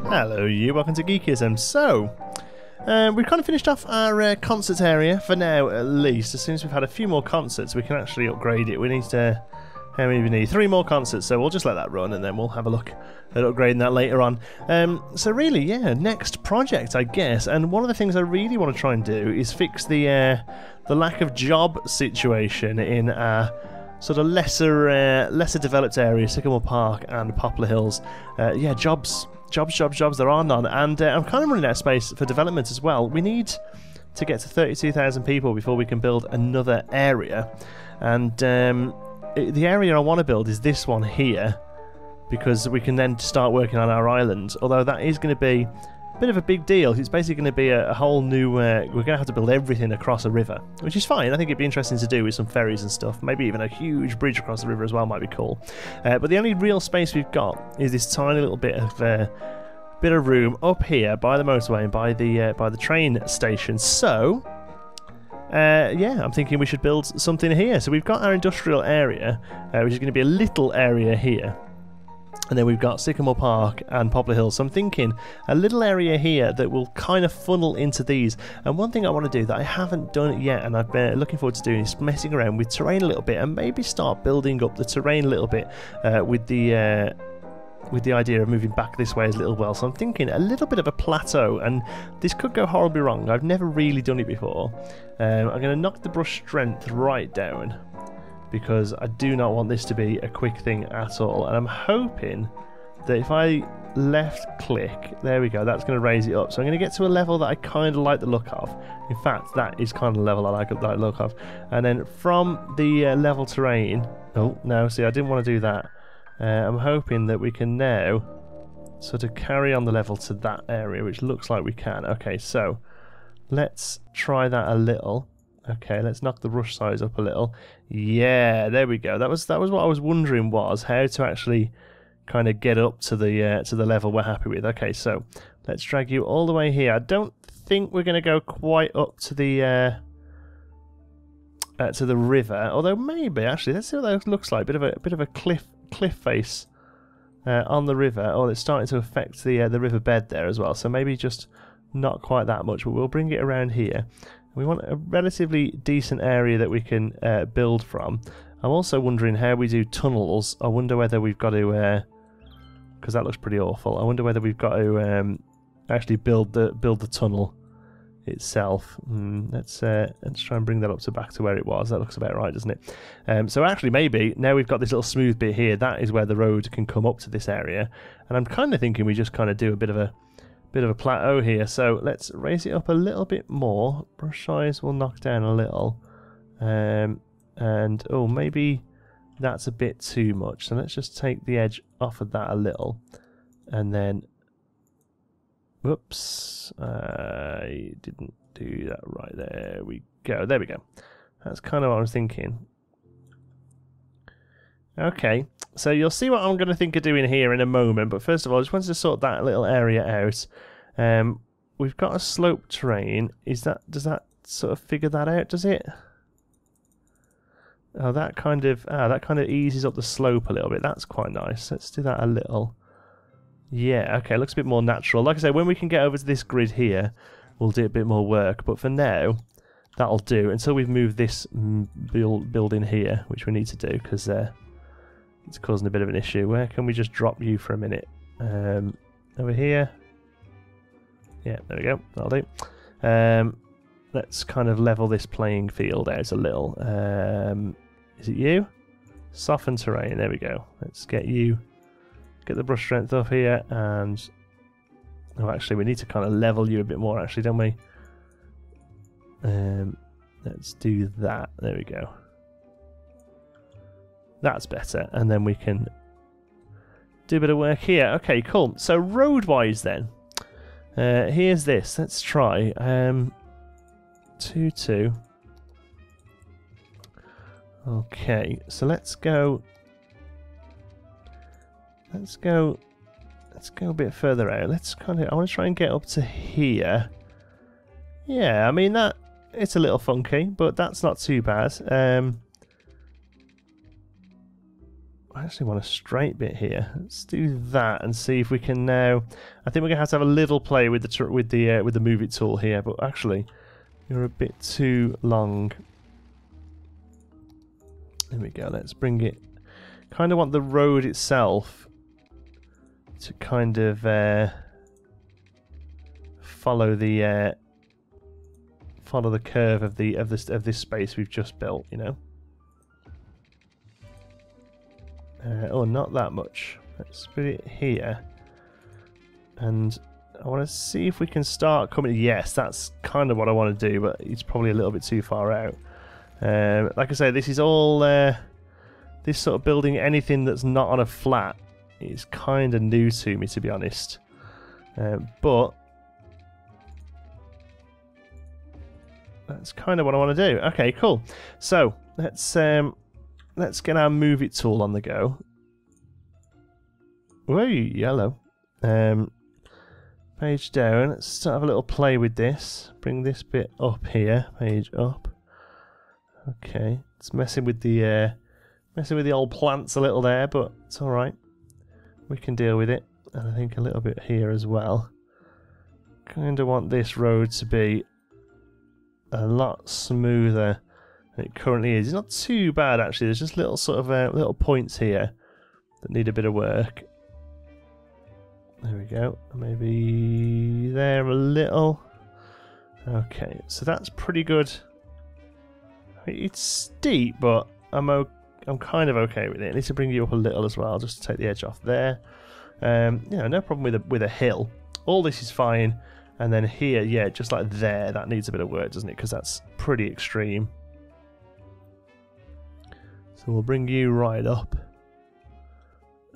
Hello you, welcome to Geekism. So, we've kind of finished off our concerts area, for now at least. As soon as we've had a few more concerts we can actually upgrade it. We need to, how many we need? 3 more concerts, so we'll just let that run and then we'll have a look at upgrading that later on. So really, yeah, next project I guess, and one of the things I really want to try and do is fix the lack of job situation in our sort of lesser developed areas, Sycamore Park and Poplar Hills. Yeah, jobs, there are none, and I'm kind of running out of space for development as well. We need to get to 32,000 people before we can build another area, and the area I want to build is this one here, because we can then start working on our island, although that is going to be a bit of a big deal. It's basically going to be a whole new, we're going to have to build everything across a river, which is fine. I think it'd be interesting to do with some ferries and stuff. Maybe even a huge bridge across the river as well might be cool. But the only real space we've got is this tiny little bit of room up here by the motorway and by the train station. So yeah, I'm thinking we should build something here. So we've got our industrial area, which is going to be a little area here. And then we've got Sycamore Park and Poplar Hills. So I'm thinking a little area here that will kind of funnel into these. And one thing I want to do that I haven't done yet, and I've been looking forward to doing, is messing around with terrain a little bit and maybe start building up the terrain a little bit with the idea of moving back this way as little well. So I'm thinking a little bit of a plateau, and this could go horribly wrong. I've never really done it before. I'm going to knock the brush strength right down, because I do not want this to be a quick thing at all. And I'm hoping that if I left click, there we go, that's going to raise it up. So I'm going to get to a level that I kind of like the look of. In fact, that is kind of the level I like the look of. And then from the level terrain, oh no, see, I didn't want to do that. I'm hoping that we can now sort of carry on the level to that area, which looks like we can. Okay, so let's try that a little. Okay, let's knock the brush size up a little. Yeah, there we go. That was what I was wondering, was how to actually kind of get up to the level we're happy with. Okay, so let's drag you all the way here. I don't think we're going to go quite up to the river, although maybe actually. Let's see what that looks like. Bit of a cliff face on the river. Oh, it's starting to affect the riverbed there as well. So maybe just not quite that much, but we'll bring it around here. We want a relatively decent area that we can build from. I'm also wondering how we do tunnels. I wonder whether we've got to, because that looks pretty awful. I wonder whether we've got to actually build the tunnel itself. Let's try and bring that up to back to where it was. That looks about right, doesn't it? So actually, maybe now we've got this little smooth bit here. That is where the road can come up to this area. And I'm kind of thinking we just kind of do a bit of a plateau here, so let's raise it up a little bit more. Brush size will knock down a little, and oh, maybe that's a bit too much, so let's just take the edge off of that a little, and then whoops, I didn't do that right. There we go, that's kind of what I was thinking. Okay, so you'll see what I'm going to think of doing here in a moment, but first of all, I just wanted to sort that little area out. We've got a slope terrain. Does that sort of figure that out, does it? Oh, that kind of eases up the slope a little bit. That's quite nice. Let's do that a little. Yeah, okay, looks a bit more natural. Like I say, when we can get over to this grid here, we'll do a bit more work, but for now, that'll do until we've moved this building here, which we need to do, because it's causing a bit of an issue. Where can we just drop you for a minute? Over here. Yeah, there we go. That'll do. Let's kind of level this playing field out a little. Is it you? Soften terrain. There we go. Let's get the brush strength up here, and oh, actually, we need to kind of level you a bit more, actually, don't we? Let's do that. There we go. That's better, and then we can do a bit of work here. Okay, cool. So road-wise then, here's this. Let's try 2-2. Okay, so let's go a bit further out. I want to try and get up to here. Yeah, I mean it's a little funky, but that's not too bad. I actually want a straight bit here. Let's do that and see if we can now. I think we're gonna have to have a little play with the move it tool here. But actually, you're a bit too long. There we go. Let's bring it. Kind of want the road itself to kind of follow the curve of this space we've just built. You know. Oh, not that much. Let's put it here. And I want to see if we can start coming. Yes, that's kind of what I want to do, but it's probably a little bit too far out. Like I say, this is all... this sort of building anything that's not on a flat is kind of new to me, to be honest. But... that's kind of what I want to do. Okay, cool. So, let's get our move it tool on the go. Whoa, yellow. Page down. Let's start have a little play with this. Bring this bit up here. Page up. Okay. It's messing with the old plants a little there, but it's all right. We can deal with it. And I think a little bit here as well. Kind of want this road to be a lot smoother. It currently is. It's not too bad actually. There's just little sort of little points here that need a bit of work. There we go. Maybe there a little. Okay, so that's pretty good. It's steep, but I'm kind of okay with it. I need to bring you up a little as well, just to take the edge off there. You know, no problem with a hill. All this is fine. And then here, yeah, just like there, that needs a bit of work, doesn't it? Because that's pretty extreme. So we'll bring you right up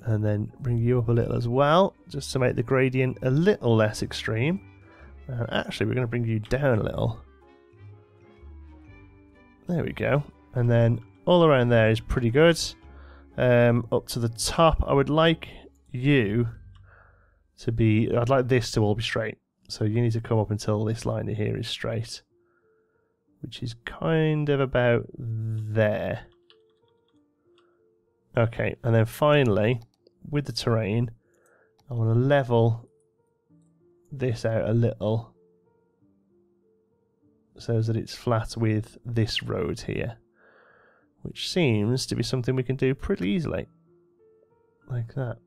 and then bring you up a little as well, just to make the gradient a little less extreme. And actually, we're going to bring you down a little. There we go. And then all around there is pretty good. Up to the top, I would like you to be... I'd like this to all be straight. So you need to come up until this line here is straight, which is kind of about there. Okay, and then finally, with the terrain, I want to level this out a little so that it's flat with this road here, which seems to be something we can do pretty easily, like that.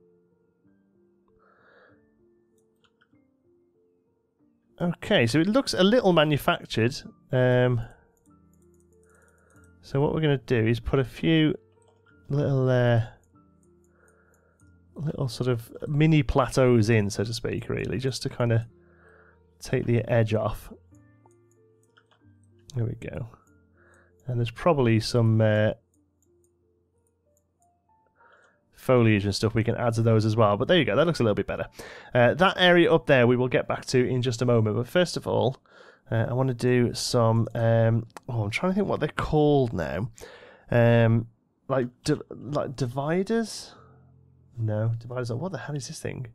Okay, so it looks a little manufactured. So what we're going to do is put a few little sort of mini plateaus in, so to speak, really, just to kind of take the edge off. There we go. And there's probably some foliage and stuff we can add to those as well, but there you go, that looks a little bit better. That area up there we will get back to in just a moment, but first of all I want to do some I'm trying to think what they're called now. Like dividers? No, dividers. What the hell is this thing?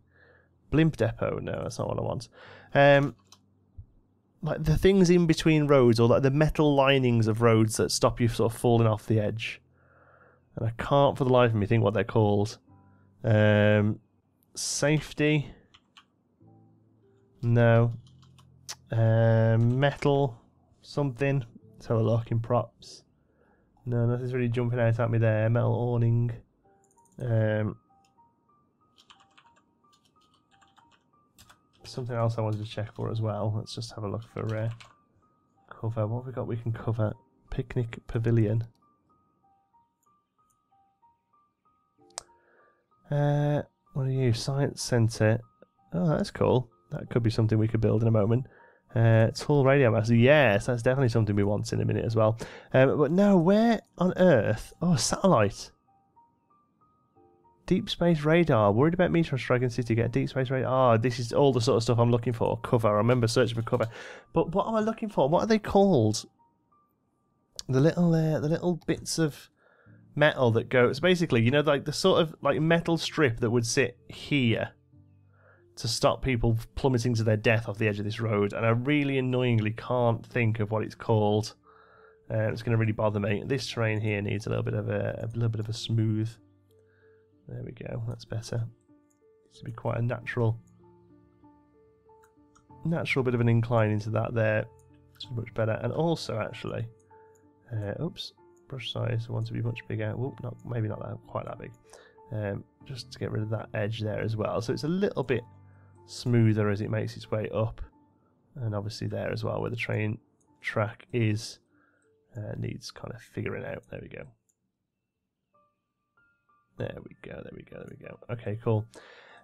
Blimp depot? No, that's not what I want. Like the things in between roads, or like the metal linings of roads that stop you sort of falling off the edge. And I can't for the life of me think what they're called. Safety? No. Metal something. Let's have a look in props. No, nothing's really jumping out at me there. Metal awning. Something else I wanted to check for as well. Let's just have a look for cover. What have we got we can cover? Picnic pavilion. What are you? Science Centre. Oh, that's cool. That could be something we could build in a moment. Tall radio master. Yes, that's definitely something we want in a minute as well. But no, where on Earth? Oh, satellite. Deep space radar. Worried about meteor striking city. Get a deep space radar. Oh, this is all the sort of stuff I'm looking for. Cover. I remember searching for cover. But what am I looking for? What are they called? The little bits of metal that go. So basically, you know, like the sort of like metal strip that would sit here to stop people plummeting to their death off the edge of this road, and I really annoyingly can't think of what it's called. It's going to really bother me. This terrain here needs a little bit of a smooth There we go, that's better. It's to be quite a natural bit of an incline into that there, which is much better. And also, actually, oops, brush size, I want to be much bigger. Whoop, maybe not that, quite that big. Just to get rid of that edge there as well. So it's a little bit smoother as it makes its way up. And obviously there as well, where the train track is, needs kind of figuring out. There we go. There we go, there we go, there we go. Okay, cool.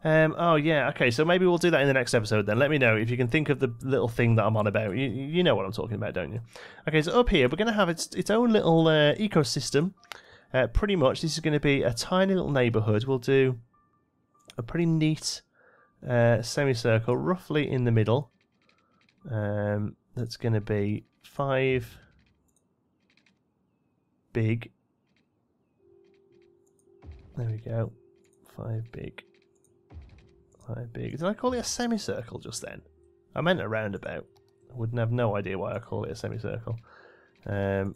Oh yeah, okay, so maybe we'll do that in the next episode then. Let me know if you can think of the little thing that I'm on about. You know what I'm talking about, don't you? Okay, so up here we're going to have its own little ecosystem. Pretty much, this is going to be a tiny little neighbourhood. We'll do a pretty neat semicircle, roughly in the middle. That's going to be 5 big. There we go. 5 big. 5 big. Did I call it a semicircle just then? I meant a roundabout. I wouldn't have no idea why I call it a semicircle. There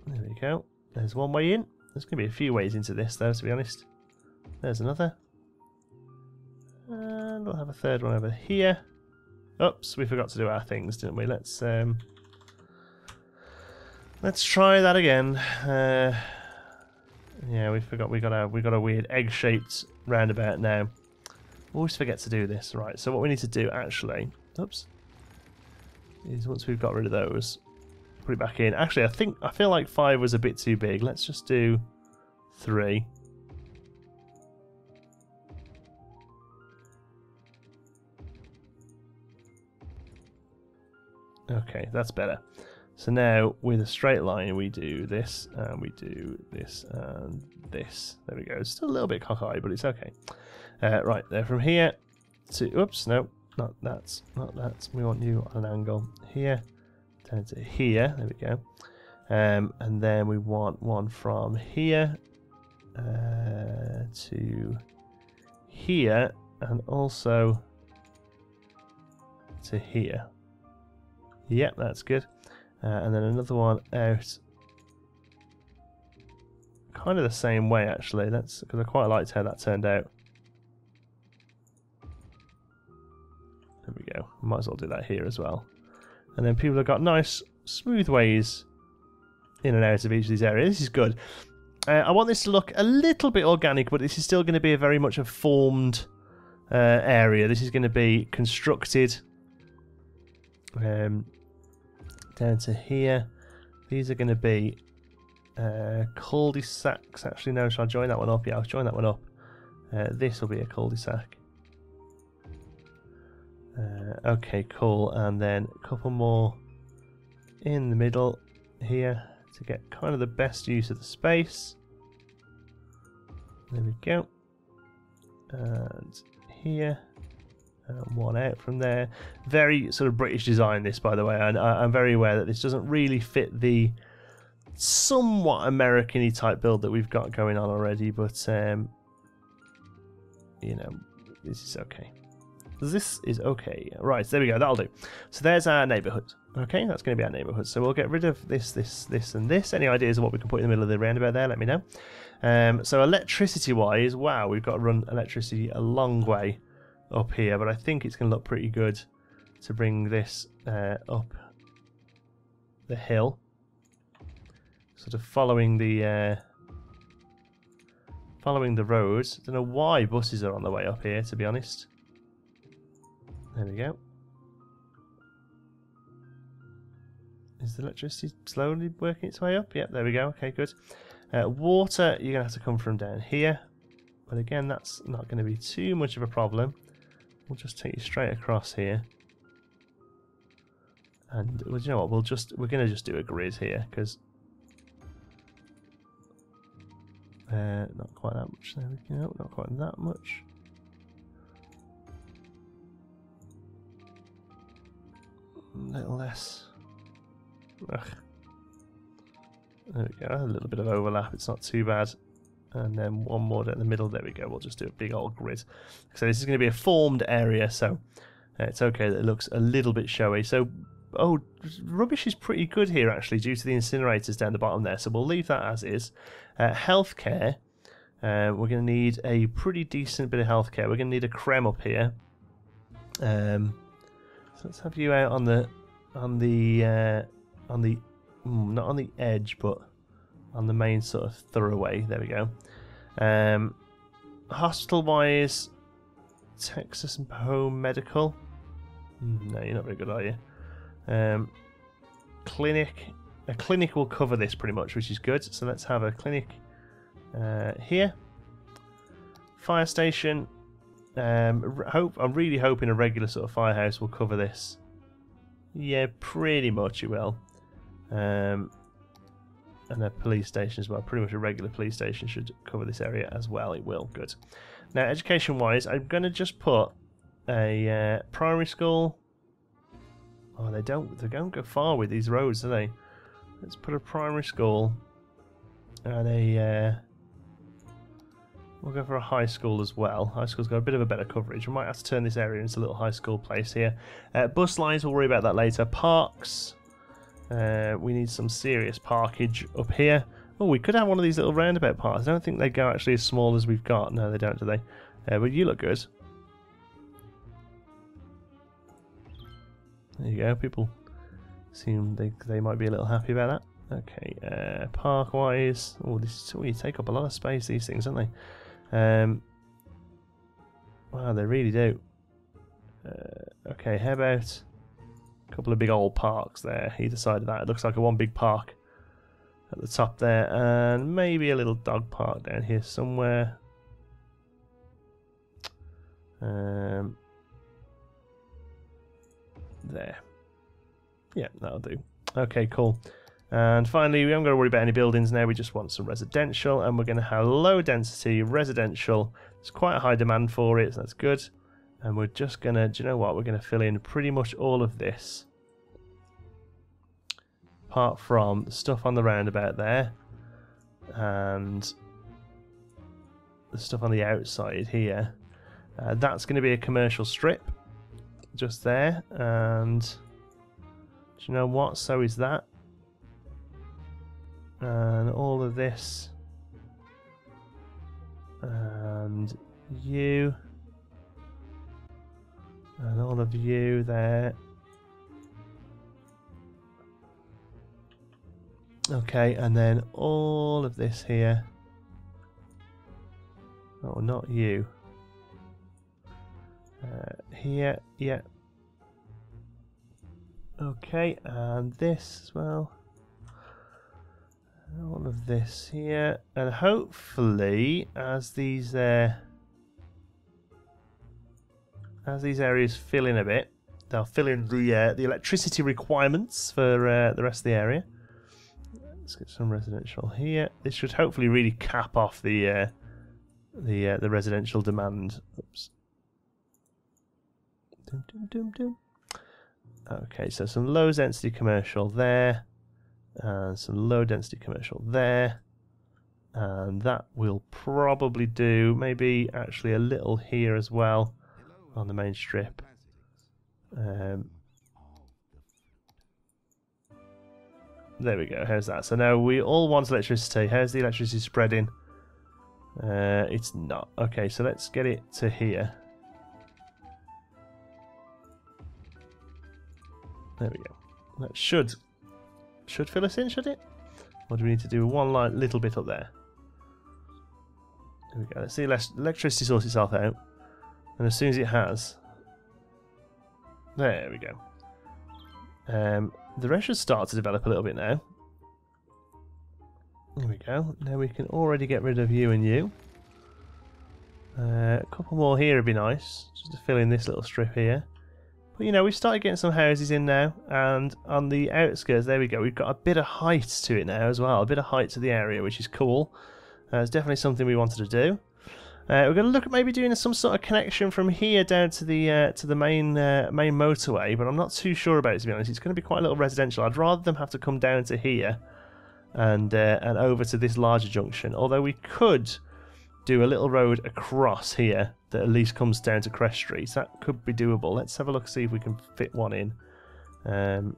we go. There's one way in. There's going to be a few ways into this though, to be honest. There's another. And we'll have a third one over here. Oops, we forgot to do our things, didn't we? Let's try that again. Yeah, we forgot. We got a weird egg-shaped roundabout now. Always forget to do this. Right. So what we need to do actually, oops, is once we've got rid of those, put it back in. Actually, I feel like 5 was a bit too big. Let's just do 3. Okay, that's better. So now with a straight line we do this and we do this and this. There we go. It's still a little bit cockeyed, but it's okay. Right, there from here to, oops, no, not that, not that. We want you on an angle here, down to here. There we go. And then we want one from here to here and also to here. Yep, that's good. And then another one out kind of the same way actually. That's because I quite liked how that turned out. There we go. Might as well do that here as well. And then people have got nice smooth ways in and out of each of these areas. This is good. I want this to look a little bit organic, but this is still going to be a very much a formed area. This is going to be constructed down to here. These are going to be cul-de-sacs. Actually, no, shall I join that one up? Yeah, I'll join that one up. This will be a cul-de-sac. Okay, cool. And then a couple more in the middle here to get kind of the best use of the space. There we go. And here. One out from there. Very sort of British design this, by the way, and I'm very aware that this doesn't really fit the somewhat American-y type build that we've got going on already, but you know, this is okay. This is okay. Right, there we go, that'll do. So there's our neighbourhood. Okay, that's going to be our neighbourhood. So we'll get rid of this, and this. Any ideas of what we can put in the middle of the roundabout there, let me know. So electricity-wise, wow, we've got to run electricity a long way up here, but I think it's going to look pretty good to bring this up the hill, sort of following the roads. I don't know why buses are on the way up here, to be honest. There we go. Is the electricity slowly working its way up? Yep, there we go. Okay, good. Water, you're going to have to come from down here, but again, that's not going to be too much of a problem. We'll just take you straight across here, and well, you know what? We're going to just do a grid here because not quite that much. There we go. Not quite that much. A little less. Ugh. There we go. A little bit of overlap. It's not too bad. And then one more down the middle. There we go. We'll just do a big old grid. So this is going to be a formed area, so it's okay that it looks a little bit showy. So, oh, rubbish is pretty good here actually, due to the incinerators down the bottom there. So we'll leave that as is. Healthcare. We're going to need a pretty decent bit of healthcare. We're going to need a creme up here. So let's have you out on the not on the edge, but on the main sort of thoroughway. There we go. Hospital-wise, Texas and Home Medical. No, you're not very good, are you? Clinic. A clinic will cover this pretty much, which is good. So let's have a clinic here. Fire station. I'm really hoping a regular sort of firehouse will cover this. Yeah, pretty much it will. And a police station as well. Pretty much a regular police station should cover this area as well. It will. Good. Now, education-wise, I'm going to just put a primary school. Oh, they don't go far with these roads, do they? Let's put a primary school and a. We'll go for a high school as well. High school's got a bit of a better coverage. We might have to turn this area into a little high school place here. Bus lines, we'll worry about that later. Parks. We need some serious parkage up here. Oh, we could have one of these little roundabout parks. I don't think they go actually as small as we've got. No, they don't, do they? But you look good. There you go. People seem they might be a little happy about that. Okay, park-wise. Oh, you take up a lot of space, these things, don't they? Wow, they really do. Okay, how about a couple of big old parks there, either side of that. It looks like a one big park at the top there, and maybe a little dog park down here somewhere. There. Yeah, that'll do. Okay, cool. And finally, we haven't got to worry about any buildings now. We just want some residential, and we're going to have low density residential. There's quite a high demand for it, so that's good. And we're just going to, do you know what? We're going to fill in pretty much all of this. Apart from the stuff on the roundabout there. And the stuff on the outside here. That's going to be a commercial strip. Just there. And do you know what? So is that. And all of this. And you. And all of you there. Okay, and then all of this here. Oh, not you. Here, yeah. Okay, and this as well. All of this here, and hopefully, as these areas fill in a bit, they'll fill in the electricity requirements for the rest of the area. Let's get some residential here. This should hopefully really cap off the residential demand. Oops. Dum, dum, dum, dum. Okay, so some low density commercial there. And some low density commercial there, and that will probably do. Maybe actually a little here as well on the main strip. There we go. How's that? So now we all want electricity. How's the electricity spreading? It's not. Okay, so let's get it to here. There we go. That should fill us in, should it? Or do we need to do one little bit up there? There we go. Let's see electricity sorts itself out. And as soon as it has... There we go. The rest should start to develop a little bit now. There we go. Now we can already get rid of you and you. A couple more here would be nice. Just to fill in this little strip here. But you know, we've started getting some houses in now, and on the outskirts, there we go, we've got a bit of height to it now as well, a bit of height to the area, which is cool. It's definitely something we wanted to do. We're going to look at maybe doing some sort of connection from here down to the main motorway, but I'm not too sure about it, to be honest. It's going to be quite a little residential. I'd rather them have to come down to here and over to this larger junction, although we could do a little road across here that at least comes down to Crest Street. So that could be doable. Let's have a look, see if we can fit one in, and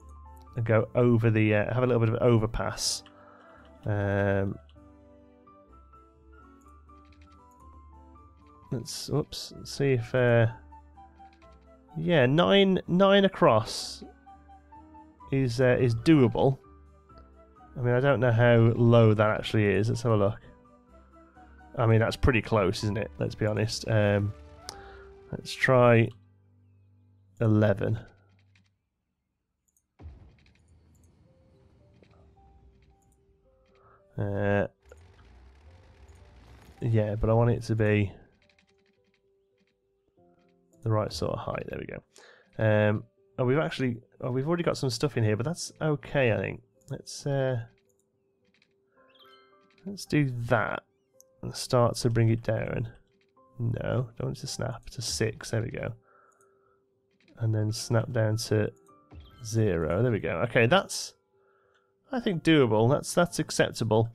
go over the have a little bit of an overpass. Let's see if yeah, nine across is doable. I mean, I don't know how low that actually is. Let's have a look. I mean, that's pretty close, isn't it? Let's be honest. Let's try 11. Yeah, but I want it to be the right sort of height. There we go. Oh, we've already got some stuff in here, but that's okay, I think. Let's do that and start to bring it down. No, don't want it to snap to 6. There we go. And then snap down to 0. There we go. Okay, that's, I think, doable. That's acceptable.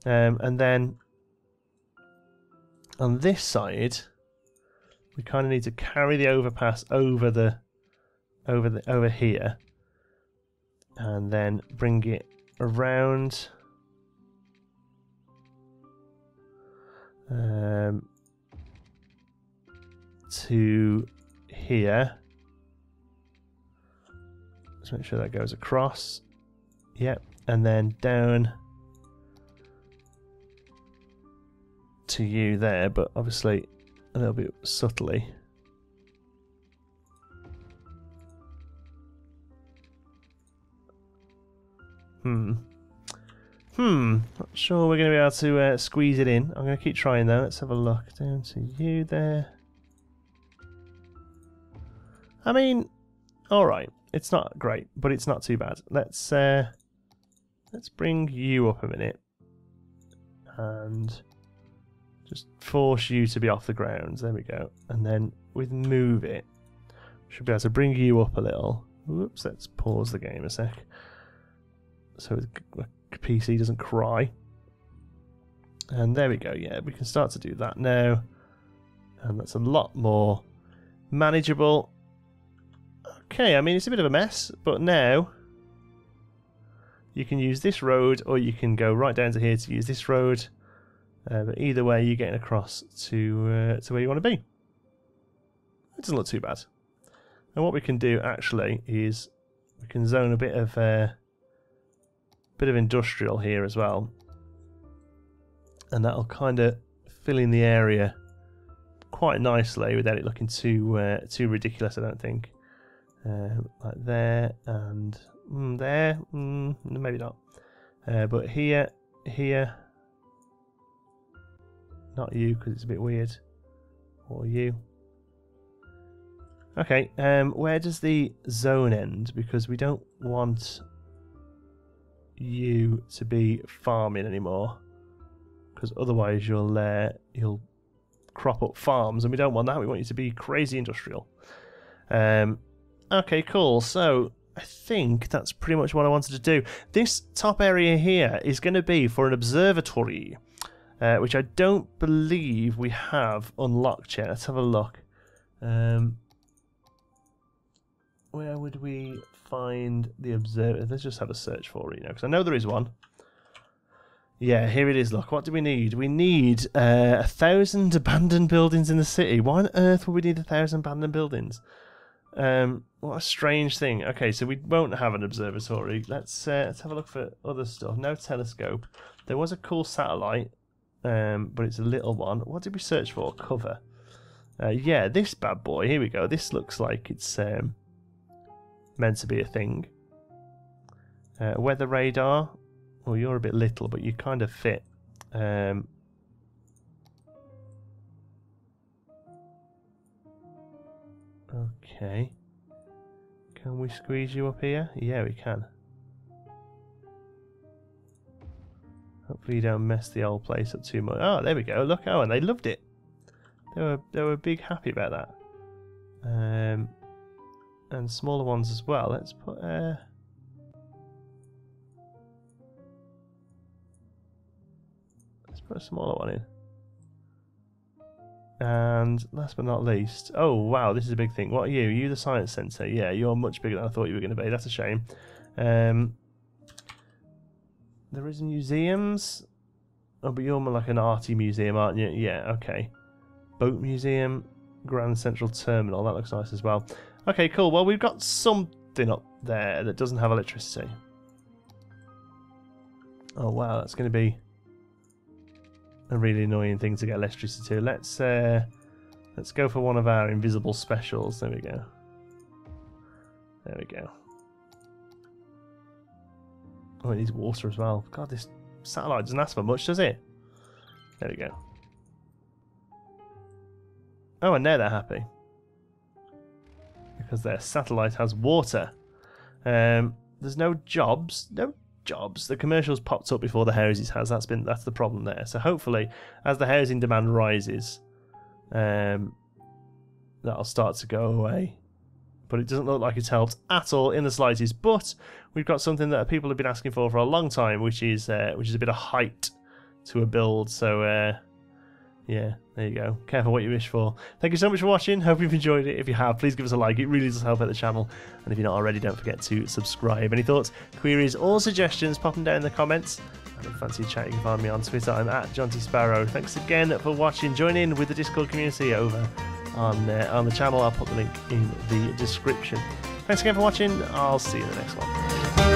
And then on this side, we kind of need to carry the overpass over here, and then bring it around to here. Let's make sure that goes across. Yep, and then down to you there, but obviously a little bit subtly. Not sure we're going to be able to squeeze it in. I'm going to keep trying though. Let's have a look. Down to you there. I mean, alright. It's not great, but it's not too bad. Let's bring you up a minute. And just force you to be off the ground. There we go. And then with move it, should be able to bring you up a little. Whoops, let's pause the game a sec. So the PC doesn't cry. And there we go. Yeah, we can start to do that now. And that's a lot more manageable. Okay, I mean, it's a bit of a mess, but now you can use this road, or you can go right down to here to use this road. But either way, you're getting across to where you want to be. It doesn't look too bad. And what we can do actually is we can zone a bit of industrial here as well, and that'll kind of fill in the area quite nicely without it looking too ridiculous, I don't think. Like there and there, maybe not. But here, not you because it's a bit weird. Or you. Okay, where does the zone end? Because we don't want you to be farming anymore, because otherwise you'll crop up farms, and we don't want that. We want you to be crazy industrial. Okay, cool. So I think that's pretty much what I wanted to do. This top area here is going to be for an observatory, which I don't believe we have unlocked yet. Let's have a look. Where would we find the observer? Let's just have a search for it, because I know there is one. Yeah, here it is. Look, what do we need? We need 1,000 abandoned buildings in the city. Why on earth would we need 1,000 abandoned buildings? What a strange thing. Okay, so we won't have an observatory. Let's have a look for other stuff. No telescope. There was a cool satellite, but it's a little one. What did we search for? Cover. Yeah, this bad boy. Here we go. This looks like it's meant to be a thing. Weather radar. Well, you're a bit little, but you kind of fit. Okay. Can we squeeze you up here? Yeah, we can. Hopefully you don't mess the old place up too much. Oh, there we go. Look, oh, and they loved it. They were big happy about that. And smaller ones as well. Let's put a smaller one in. And last but not least, oh wow, this is a big thing. What are you? Are you the science centre? Yeah, you're much bigger than I thought you were going to be. That's a shame. There is museums. Oh, but you're more like an arty museum, aren't you? Yeah, okay. Boat Museum, Grand Central Terminal. That looks nice as well. Okay, cool. Well, we've got something up there that doesn't have electricity. Oh wow, that's going to be a really annoying thing to get electricity to. Let's go for one of our invisible specials. There we go. There we go. Oh, it needs water as well. God, this satellite doesn't ask for much, does it? There we go. Oh, and now they're happy. Because their satellite has water. There's no jobs. No jobs. The commercials popped up before the houses has. That's the problem there. So hopefully, as the housing demand rises, that'll start to go away. But it doesn't look like it's helped at all in the slightest. But we've got something that people have been asking for a long time, which is a bit of height to a build. So yeah, there you go. Careful what you wish for. Thank you so much for watching. Hope you've enjoyed it. If you have, please give us a like. It really does help out the channel. And if you're not already, don't forget to subscribe. Any thoughts, queries, or suggestions, pop them down in the comments. And if you fancy a chat, you can find me on Twitter. I'm at John T Sparrow. Thanks again for watching. Join in with the Discord community over on the channel. I'll put the link in the description. Thanks again for watching. I'll see you in the next one.